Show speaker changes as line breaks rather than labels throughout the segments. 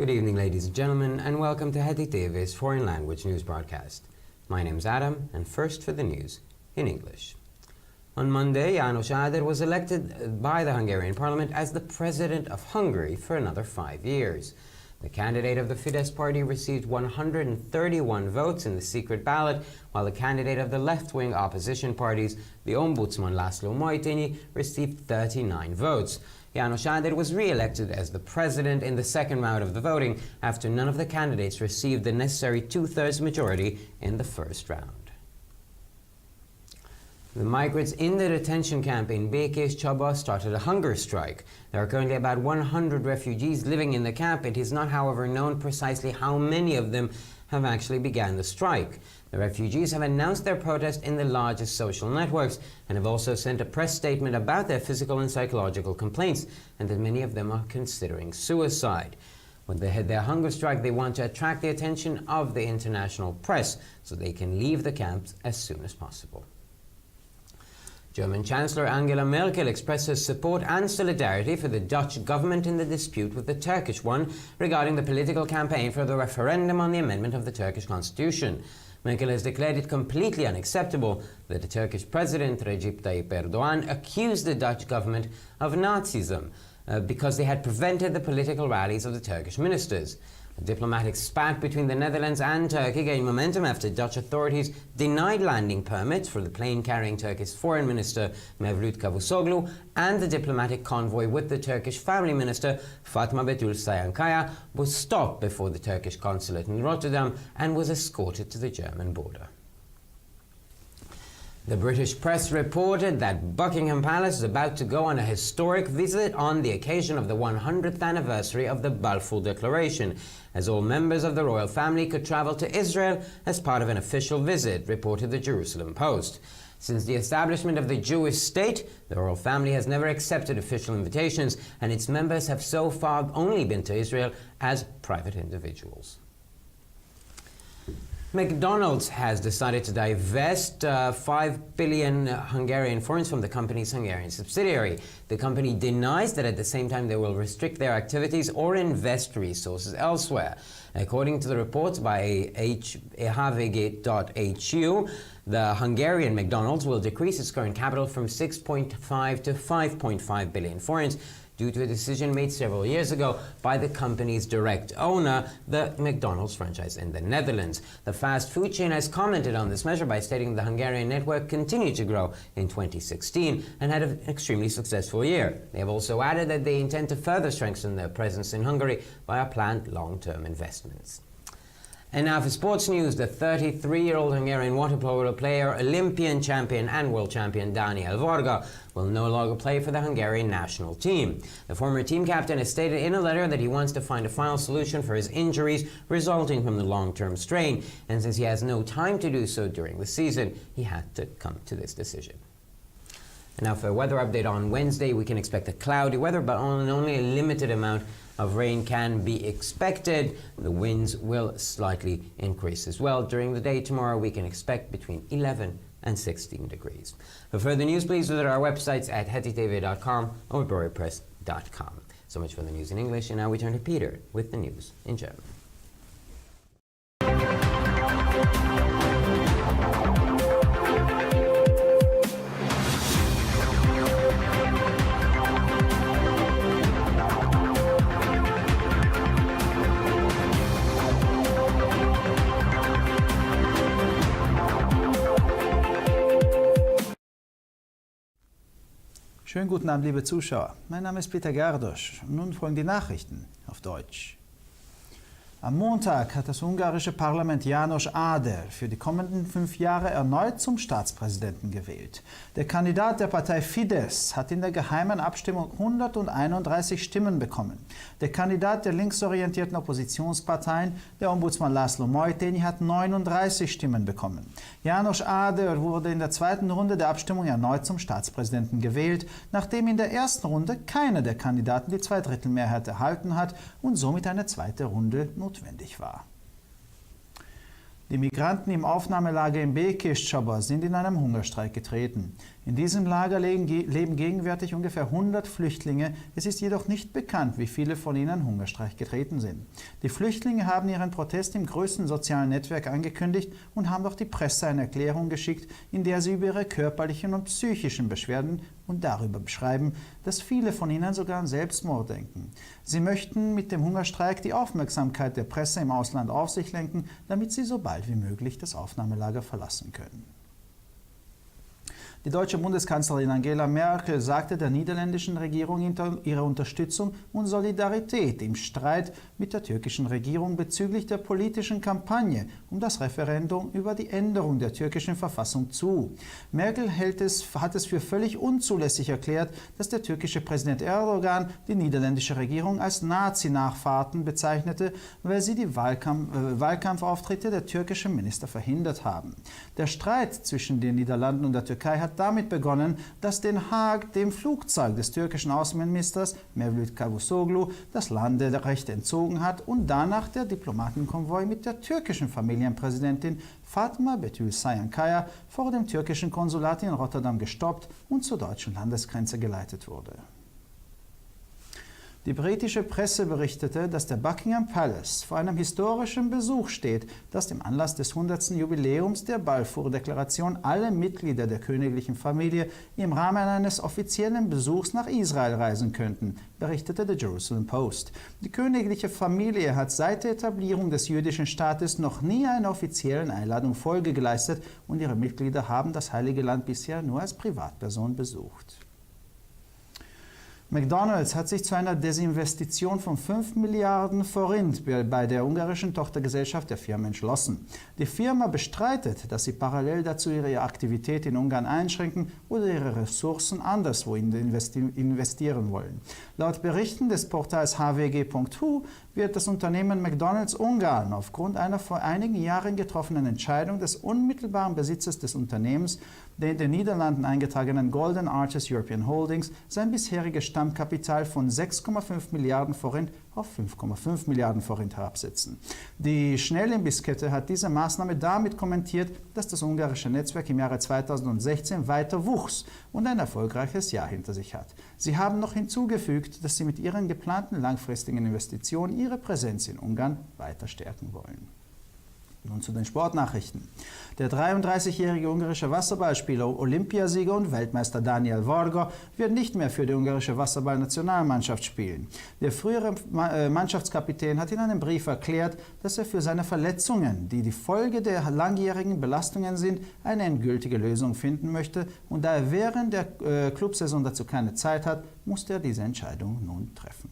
Good evening, ladies and gentlemen, and welcome to Heti TV's foreign language news broadcast. My name is Adam, and first for the news in English. On Monday, János Áder was elected by the Hungarian parliament as the president of Hungary for another 5 years. The candidate of the Fidesz party received 131 votes in the secret ballot, while the candidate of the left-wing opposition parties, the Ombudsman László Majtényi, received 39 votes. János Áder was re-elected as the president in the second round of the voting after none of the candidates received the necessary two-thirds majority in the first round. The migrants in the detention camp in Békés Csaba started a hunger strike. There are currently about 100 refugees living in the camp. It is not, however, known precisely how many of them have actually began the strike. The refugees have announced their protest in the largest social networks and have also sent a press statement about their physical and psychological complaints, and that many of them are considering suicide. When they head their hunger strike, they want to attract the attention of the international press so they can leave the camps as soon as possible. German Chancellor Angela Merkel expressed her support and solidarity for the Dutch government in the dispute with the Turkish one regarding the political campaign for the referendum on the amendment of the Turkish constitution. Merkel has declared it completely unacceptable that the Turkish President Recep Tayyip Erdogan accused the Dutch government of Nazism because they had prevented the political rallies of the Turkish ministers. A diplomatic spat between the Netherlands and Turkey gained momentum after Dutch authorities denied landing permits for the plane carrying Turkey's foreign minister Mevlüt Cavusoglu and the diplomatic convoy with the Turkish family minister Fatma Betül Sayankaya was stopped before the Turkish consulate in Rotterdam and was escorted to the German border. The British press reported that Buckingham Palace is about to go on a historic visit on the occasion of the 100th anniversary of the Balfour Declaration, as all members of the royal family could travel to Israel as part of an official visit, reported the Jerusalem Post. Since the establishment of the Jewish state, the royal family has never accepted official invitations, and its members have so far only been to Israel as private individuals. McDonald's has decided to divest 5 billion Hungarian forints from the company's Hungarian subsidiary. The company denies that at the same time they will restrict their activities or invest resources elsewhere. According to the reports by hvg.hu, the Hungarian McDonald's will decrease its current capital from 6.5 to 5.5 billion forints, due to a decision made several years ago by the company's direct owner, the McDonald's franchise in the Netherlands. The fast food chain has commented on this measure by stating the Hungarian network continued to grow in 2016 and had an extremely successful year. They have also added that they intend to further strengthen their presence in Hungary via planned long-term investments. And now for sports news, the 33-year-old Hungarian water polo player, Olympian champion and world champion Daniel Varga will no longer play for the Hungarian national team. The former team captain has stated in a letter that he wants to find a final solution for his injuries resulting from the long-term strain, and since he has no time to do so during the season, he had to come to this decision. And now for a weather update on Wednesday, we can expect a cloudy weather, but only a limited amount of rain can be expected. The winds will slightly increase as well. During the day tomorrow, we can expect between 11 and 16 degrees. For further news, please visit our websites at hetitv.com or brorypress.com. So much for the news in English, and now we turn to Peter with the news in German.
Schönen guten Abend, liebe Zuschauer. Mein Name ist Peter Gardosch. Nun folgen die Nachrichten auf Deutsch. Am Montag hat das ungarische Parlament János Áder für die kommenden 5 Jahre erneut zum Staatspräsidenten gewählt. Der Kandidat der Partei Fidesz hat in der geheimen Abstimmung 131 Stimmen bekommen. Der Kandidat der linksorientierten Oppositionsparteien, der Ombudsman László Majtényi, hat 39 Stimmen bekommen. János Áder wurde in der zweiten Runde der Abstimmung erneut zum Staatspräsidenten gewählt, nachdem in der ersten Runde keiner der Kandidaten die Zweidrittelmehrheit erhalten hat und somit eine zweite Runde notwendig war. Die Migranten im Aufnahmelager in Békés Csaba sind in einem Hungerstreik getreten. In diesem Lager leben gegenwärtig ungefähr 100 Flüchtlinge. Es ist jedoch nicht bekannt, wie viele von ihnen in Hungerstreik getreten sind. Die Flüchtlinge haben ihren Protest im größten sozialen Netzwerk angekündigt und haben auch die Presse eine Erklärung geschickt, in der sie über ihre körperlichen und psychischen Beschwerden und darüber beschreiben, dass viele von ihnen sogar an Selbstmord denken. Sie möchten mit dem Hungerstreik die Aufmerksamkeit der Presse im Ausland auf sich lenken, damit sie so bald wie möglich das Aufnahmelager verlassen können. Die deutsche Bundeskanzlerin Angela Merkel sagte der niederländischen Regierung ihre Unterstützung und Solidarität im Streit mit der türkischen Regierung bezüglich der politischen Kampagne um das Referendum über die Änderung der türkischen Verfassung zu. Merkel hat es für völlig unzulässig erklärt, dass der türkische Präsident Erdogan die niederländische Regierung als Nazi-Nachfahrten bezeichnete, weil sie die Wahlkampfauftritte der türkischen Minister verhindert haben. Der Streit zwischen den Niederlanden und der Türkei hat damit begonnen, dass Den Haag dem Flugzeug des türkischen Außenministers Mevlüt Cavusoglu das Landerecht entzogen hat und danach der Diplomatenkonvoi mit der türkischen Familienpräsidentin Fatma Betül Sayankaya vor dem türkischen Konsulat in Rotterdam gestoppt und zur deutschen Landesgrenze geleitet wurde. Die britische Presse berichtete, dass der Buckingham Palace vor einem historischen Besuch steht, das dem Anlass des 100. Jubiläums der Balfour-Deklaration alle Mitglieder der königlichen Familie im Rahmen eines offiziellen Besuchs nach Israel reisen könnten, berichtete The Jerusalem Post. Die königliche Familie hat seit der Etablierung des jüdischen Staates noch nie einer offiziellen Einladung Folge geleistet und ihre Mitglieder haben das Heilige Land bisher nur als Privatperson besucht. McDonald's hat sich zu einer Desinvestition von 5 Milliarden Forint bei der ungarischen Tochtergesellschaft der Firma entschlossen. Die Firma bestreitet, dass sie parallel dazu ihre Aktivität in Ungarn einschränken oder ihre Ressourcen anderswo investieren wollen. Laut Berichten des Portals hvg.hu wird das Unternehmen McDonald's Ungarn aufgrund einer vor einigen Jahren getroffenen Entscheidung des unmittelbaren Besitzers des Unternehmens, der in den Niederlanden eingetragenen Golden Arches European Holdings, sein bisheriges Stammkapital von 6,5 Milliarden Forint auf 5,5 Milliarden Forint herabsetzen. Die Schnellimbiskette hat diese Maßnahme damit kommentiert, dass das ungarische Netzwerk im Jahre 2016 weiter wuchs und ein erfolgreiches Jahr hinter sich hat. Sie haben noch hinzugefügt, dass sie mit ihren geplanten langfristigen Investitionen ihre Präsenz in Ungarn weiter stärken wollen. Nun zu den Sportnachrichten. Der 33-jährige ungarische Wasserballspieler, Olympiasieger und Weltmeister Daniel Varga wird nicht mehr für die ungarische Wasserballnationalmannschaft spielen. Der frühere Mannschaftskapitän hat in einem Brief erklärt, dass er für seine Verletzungen, die die Folge der langjährigen Belastungen sind, eine endgültige Lösung finden möchte. Und da er während der Clubsaison dazu keine Zeit hat, musste er diese Entscheidung nun treffen.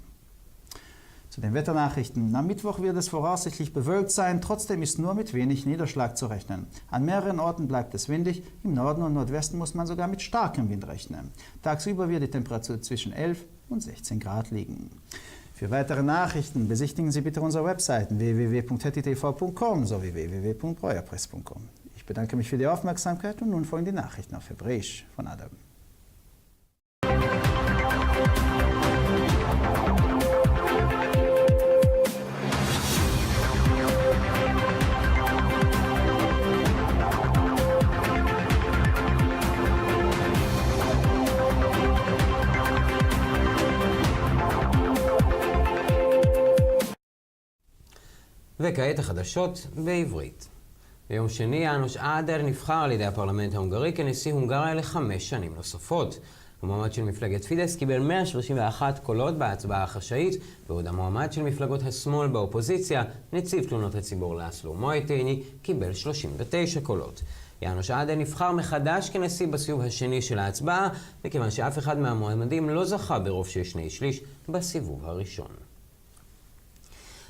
Zu den Wetternachrichten. Am Mittwoch wird es voraussichtlich bewölkt sein, trotzdem ist nur mit wenig Niederschlag zu rechnen. An mehreren Orten bleibt es windig, im Norden und Nordwesten muss man sogar mit starkem Wind rechnen. Tagsüber wird die Temperatur zwischen 11 und 16 Grad liegen. Für weitere Nachrichten besichtigen Sie bitte unsere Webseiten www.hettitv.com sowie www.breuerpress.com. Ich bedanke mich für die Aufmerksamkeit und nun folgen die Nachrichten auf Hebräisch von Adam.
וכעת החדשות בעברית. ביום שני יאנוש אדר נבחר על ידי הפרלמנט ההונגרי כנשיא הונגריה ל5 שנים נוספות. המועמד של מפלגת פידס קיבל 131 קולות בהצבעה החשאית, בעוד המועמד של מפלגות השמאל באופוזיציה, נציב תלונות הציבור לאסלו מויטייני, קיבל 39 קולות. יאנוש אדר נבחר מחדש כנשיא בסיבוב השני של ההצבעה, מכיוון שאף אחד מהמועמדים לא זכה ברוב של 2/3 בסיבוב הראשון.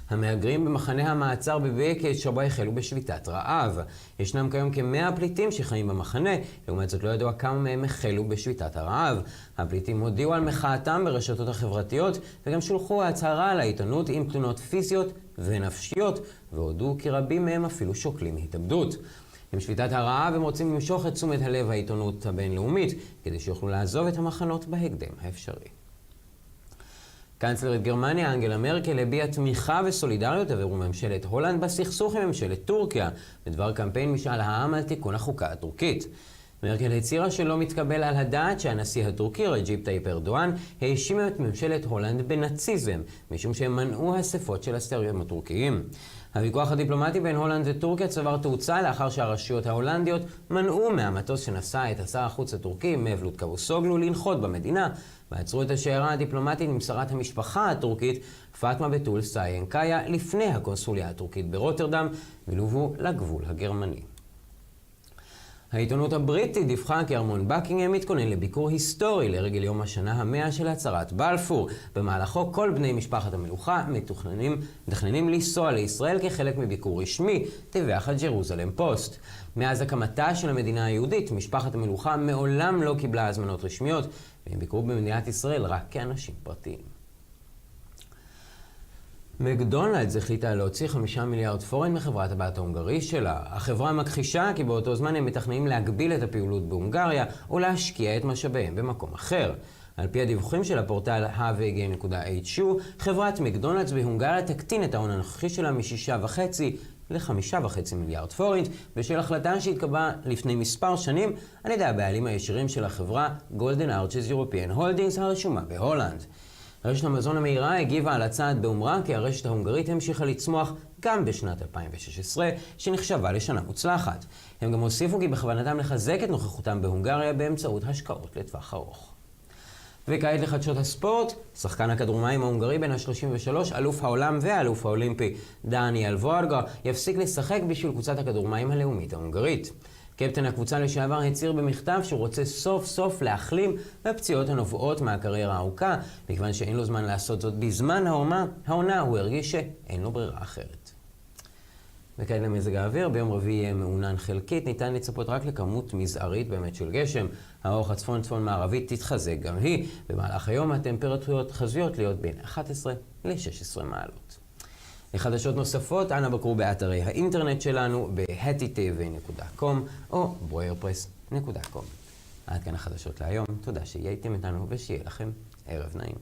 המהגרים במחנה המעצר בבקעת שבו החלו בשביתת רעב. ישנם כיום כ100 פליטים שחיים במחנה, לעומת זאת לא ידוע כמה מהם החלו בשביתת הרעב. הפליטים הודיעו על מחאתם ברשתות החברתיות וגם שולחו הצהרה לעיתונות עם תלונות פיזיות ונפשיות, והודו כי רבים מהם אפילו שוקלים התאבדות. עם שביתת הרעב הם רוצים למשוך את תשומת הלב העיתונות הבינלאומית, כדי שיוכלו לעזוב את המחנות בהקדם האפשרי. קנצלרית גרמניה אנגלה מרקל הביעה תמיכה וסולידריות עבור ממשלת הולנד בסכסוך עם ממשלת טורקיה, בדבר קמפיין משאל העם על תיקון החוקה הטורקית. מרקל הצהירה שלא מתקבל על הדעת שהנשיא הטורקי רג'יפ טאיפ ארדואן האשים את ממשלת הולנד בנאציזם, משום שהם מנעו אספות של הסטריאוטייפים הטורקיים. הוויכוח הדיפלומטי בין הולנד וטורקיה צבר תאוצה לאחר שהרשויות ההולנדיות מנעו מהמטוס שנשא את שר החוץ הטורקי מבלוט קאבוסוגלו לנחות במדינה, ועצרו את השיירה הדיפלומטית עם שרת המשפחה הטורקית פאטמה בתול סאיינקאיה לפני הקונסוליה הטורקית ברוטרדם, ולוו לגבול הגרמני. העיתונות הבריטית דיווחה כי ארמון בקינגהאם מתכונן לביקור היסטורי לרגל יום השנה ה-100 של הצהרת בלפור. במהלכו כל בני משפחת המלוכה מתכננים לנסוע לישראל כחלק מביקור רשמי, דיווח הג'רוזלם פוסט. מאז הקמתה של המדינה היהודית, משפחת המלוכה מעולם לא קיבלה הזמנות רשמיות, והם ביקרו במדינת ישראל רק כאנשים פרטיים. מקדונלדס החליטה להוציא 5 מיליארד פורין מחברת הבת ההונגרית שלה. החברה מכחישה כי באותו זמן הם מתכננים להגביל את הפעילות בהונגריה או להשקיע את משאביהם במקום אחר. על פי הדיווחים של הפורטל hvg.hu, חברת מקדונלדס בהונגריה תקטין את ההון הנוכחי שלה מ6.5 ל5.5 מיליארד פורינט, בשל החלטה שהתקבלה לפני מספר שנים על ידי הבעלים הישירים של החברה גולדן ארצ'ס יורופיאן הולדינגס הרשומה בהולנד. רשת המזון המהירה הגיבה על הצעד באומרה כי הרשת ההונגרית המשיכה לצמוח גם בשנת 2016, שנחשבה לשנה מוצלחת. הם גם הוסיפו כי בכוונתם לחזק את נוכחותם בהונגריה באמצעות השקעות לטווח ארוך. וכעת לחדשות הספורט, שחקן הכדורמים ההונגרי בן ה-33, אלוף העולם והאלוף האולימפי דניאל ווארגה, יפסיק לשחק בשביל קבוצת הכדורמים הלאומית ההונגרית. קפטן הקבוצה לשעבר הצהיר במכתב שהוא רוצה סוף סוף להחלים בפציעות הנובעות מהקריירה הארוכה, מכיוון שאין לו זמן לעשות זאת בזמן העונה, הוא הרגיש שאין לו ברירה אחרת. וכעת למזג האוויר, ביום רביעי יהיה מעונן חלקית, ניתן לצפות רק לכמות מזערית באמת של גשם. האורך הצפון מערבית תתחזק גם היא, במהלך היום הטמפרטורות חזויות להיות בין 11 ל-16 מעלות. לחדשות נוספות, אנא בקרו באתרי האינטרנט שלנו ב-hetitv.com או boyerpress.com. עד כאן החדשות להיום, תודה שהייתם איתנו ושיהיה לכם ערב נעים.